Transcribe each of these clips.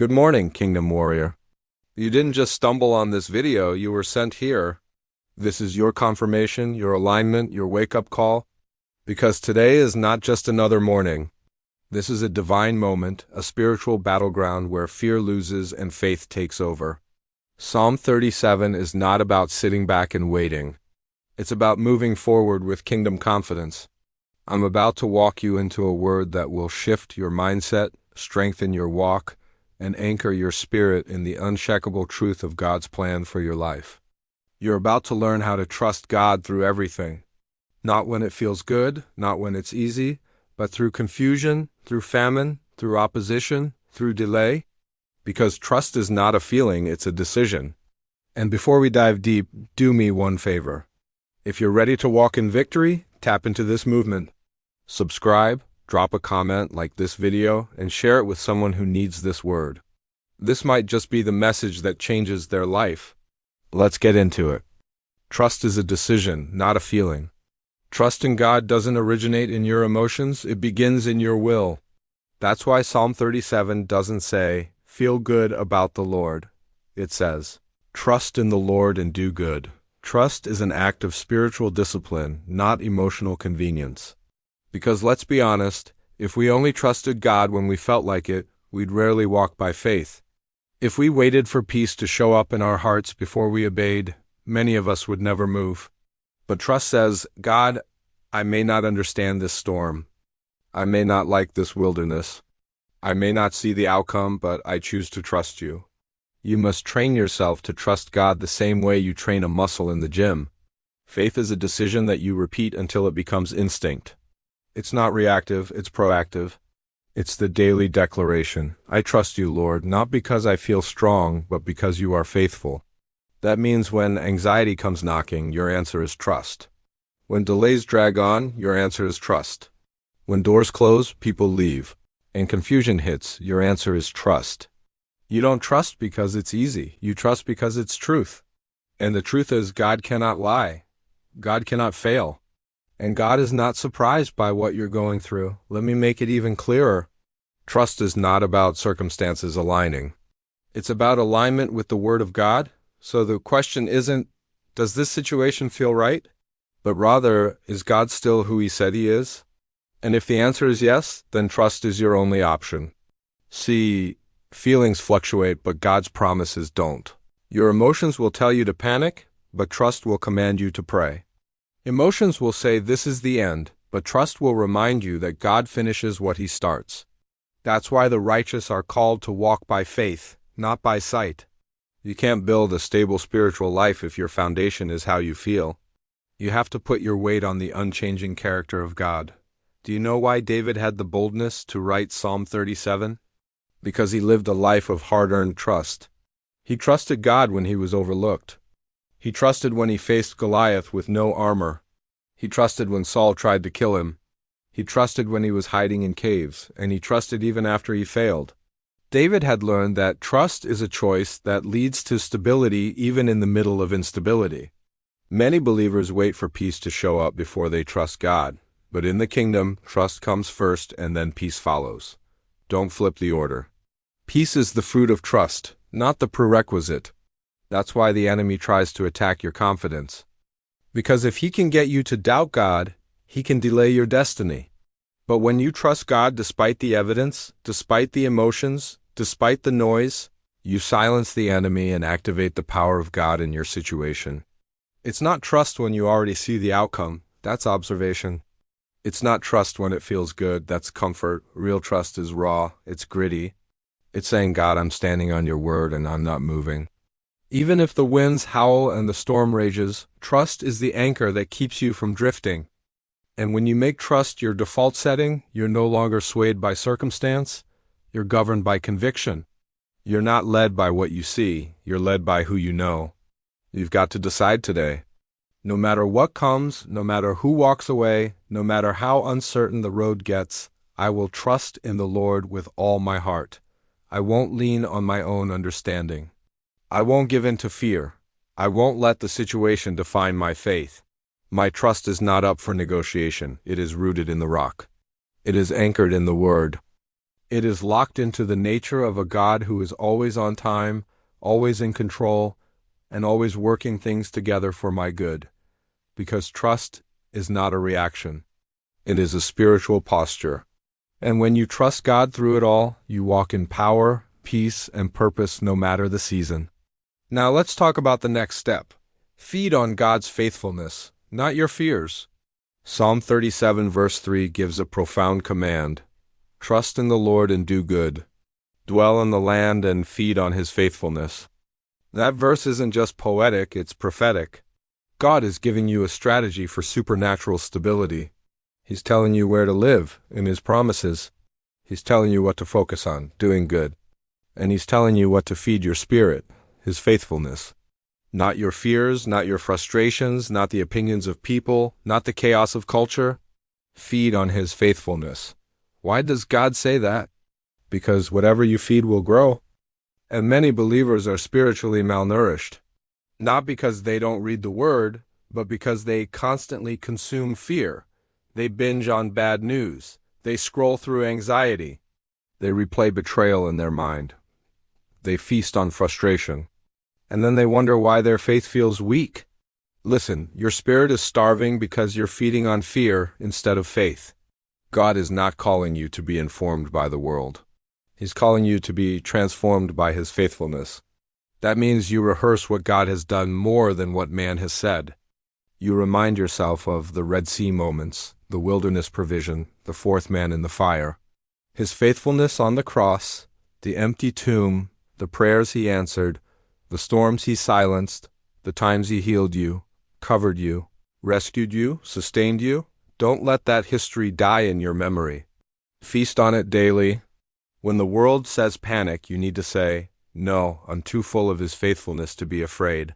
Good morning, Kingdom Warrior. You didn't just stumble on this video, you were sent here. This is your confirmation, your alignment, your wake-up call. Because today is not just another morning. This is a divine moment, a spiritual battleground where fear loses and faith takes over. Psalm 37 is not about sitting back and waiting. It's about moving forward with kingdom confidence. I'm about to walk you into a word that will shift your mindset, strengthen your walk, and anchor your spirit in the unshakable truth of God's plan for your life. You're about to learn how to trust God through everything. Not when it feels good, not when it's easy, but through confusion, through famine, through opposition, through delay. Because trust is not a feeling, it's a decision. And before we dive deep, do me one favor. If you're ready to walk in victory, tap into this movement. Subscribe, drop a comment like this video, and share it with someone who needs this word. This might just be the message that changes their life. Let's get into it. Trust is a decision, not a feeling. Trust in God doesn't originate in your emotions, it begins in your will. That's why Psalm 37 doesn't say, "Feel good about the Lord." It says, "Trust in the Lord and do good." Trust is an act of spiritual discipline, not emotional convenience. Because let's be honest, if we only trusted God when we felt like it, we'd rarely walk by faith. If we waited for peace to show up in our hearts before we obeyed, many of us would never move. But trust says, God, I may not understand this storm. I may not like this wilderness. I may not see the outcome, but I choose to trust you. You must train yourself to trust God the same way you train a muscle in the gym. Faith is a decision that you repeat until it becomes instinct. It's not reactive, it's proactive. It's the daily declaration. I trust you, Lord, not because I feel strong, but because you are faithful. That means when anxiety comes knocking, your answer is trust. When delays drag on, your answer is trust. When doors close, people leave. And confusion hits, your answer is trust. You don't trust because it's easy. You trust because it's truth. And the truth is, God cannot lie. God cannot fail. And God is not surprised by what you're going through. Let me make it even clearer. Trust is not about circumstances aligning. It's about alignment with the Word of God. So the question isn't, does this situation feel right? But rather, is God still who He said He is? And if the answer is yes, then trust is your only option. See, feelings fluctuate, but God's promises don't. Your emotions will tell you to panic, but trust will command you to pray. Emotions will say this is the end, but trust will remind you that God finishes what He starts. That's why the righteous are called to walk by faith, not by sight. You can't build a stable spiritual life if your foundation is how you feel. You have to put your weight on the unchanging character of God. Do you know why David had the boldness to write Psalm 37? Because he lived a life of hard-earned trust. He trusted God when he was overlooked. He trusted when he faced Goliath with no armor. He trusted when Saul tried to kill him. He trusted when he was hiding in caves, and he trusted even after he failed. David had learned that trust is a choice that leads to stability even in the middle of instability. Many believers wait for peace to show up before they trust God, but in the kingdom, trust comes first and then peace follows. Don't flip the order. Peace is the fruit of trust, not the prerequisite. That's why the enemy tries to attack your confidence. Because if he can get you to doubt God, he can delay your destiny. But when you trust God despite the evidence, despite the emotions, despite the noise, you silence the enemy and activate the power of God in your situation. It's not trust when you already see the outcome. That's observation. It's not trust when it feels good. That's comfort. Real trust is raw. It's gritty. It's saying, God, I'm standing on your word and I'm not moving. Even if the winds howl and the storm rages, trust is the anchor that keeps you from drifting. And when you make trust your default setting, you're no longer swayed by circumstance, you're governed by conviction. You're not led by what you see, you're led by who you know. You've got to decide today. No matter what comes, no matter who walks away, no matter how uncertain the road gets, I will trust in the Lord with all my heart. I won't lean on my own understanding. I won't give in to fear. I won't let the situation define my faith. My trust is not up for negotiation. It is rooted in the rock. It is anchored in the Word. It is locked into the nature of a God who is always on time, always in control, and always working things together for my good. Because trust is not a reaction. It is a spiritual posture. And when you trust God through it all, you walk in power, peace, and purpose no matter the season. Now let's talk about the next step. Feed on God's faithfulness, not your fears. Psalm 37 verse 3 gives a profound command. Trust in the Lord and do good. Dwell in the land and feed on His faithfulness. That verse isn't just poetic, it's prophetic. God is giving you a strategy for supernatural stability. He's telling you where to live in His promises. He's telling you what to focus on, doing good. And He's telling you what to feed your spirit, His faithfulness. Not your fears, not your frustrations, not the opinions of people, not the chaos of culture. Feed on His faithfulness. Why does God say that? Because whatever you feed will grow. And many believers are spiritually malnourished. Not because they don't read the Word, but because they constantly consume fear. They binge on bad news. They scroll through anxiety. They replay betrayal in their mind. They feast on frustration. And then they wonder why their faith feels weak. Listen, your spirit is starving because you're feeding on fear instead of faith. God is not calling you to be informed by the world. He's calling you to be transformed by His faithfulness. That means you rehearse what God has done more than what man has said. You remind yourself of the Red Sea moments, the wilderness provision, the fourth man in the fire, His faithfulness on the cross, the empty tomb, the prayers He answered, the storms He silenced, the times He healed you, covered you, rescued you, sustained you. Don't let that history die in your memory. Feast on it daily. When the world says panic, you need to say, no, I'm too full of His faithfulness to be afraid.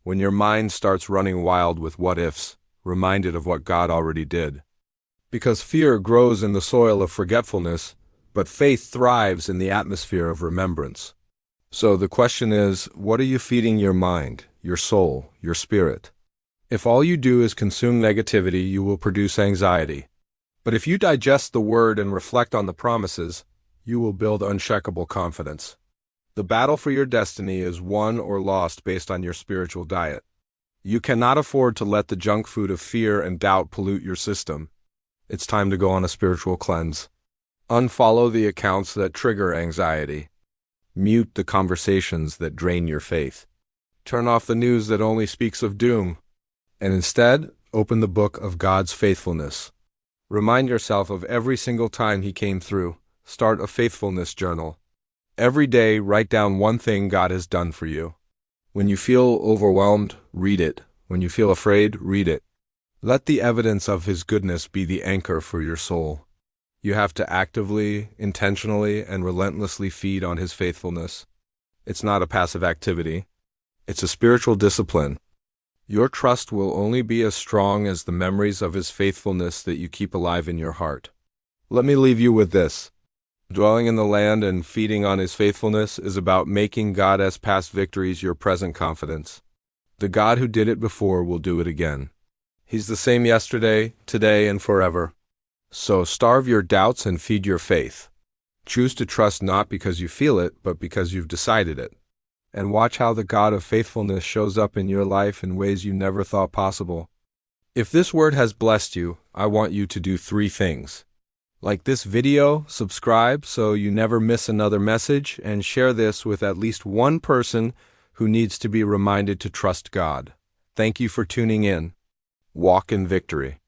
When your mind starts running wild with what-ifs, remind it of what God already did. Because fear grows in the soil of forgetfulness, but faith thrives in the atmosphere of remembrance. So the question is, what are you feeding your mind, your soul, your spirit? If all you do is consume negativity, you will produce anxiety. But if you digest the Word and reflect on the promises, you will build unshakable confidence. The battle for your destiny is won or lost based on your spiritual diet. You cannot afford to let the junk food of fear and doubt pollute your system. It's time to go on a spiritual cleanse. Unfollow the accounts that trigger anxiety. Mute the conversations that drain your faith. Turn off the news that only speaks of doom. And instead, open the book of God's faithfulness. Remind yourself of every single time He came through. Start a faithfulness journal. Every day, write down one thing God has done for you. When you feel overwhelmed, read it. When you feel afraid, read it. Let the evidence of His goodness be the anchor for your soul. You have to actively, intentionally, and relentlessly feed on His faithfulness. It's not a passive activity. It's a spiritual discipline. Your trust will only be as strong as the memories of His faithfulness that you keep alive in your heart. Let me leave you with this. Dwelling in the land and feeding on His faithfulness is about making God as past victories your present confidence. The God who did it before will do it again. He's the same yesterday, today, and forever. So starve your doubts and feed your faith. Choose to trust not because you feel it, but because you've decided it. And watch how the God of faithfulness shows up in your life in ways you never thought possible. If this word has blessed you, I want you to do 3 things. Like this video, subscribe so you never miss another message, and share this with at least one person who needs to be reminded to trust God. Thank you for tuning in. Walk in victory.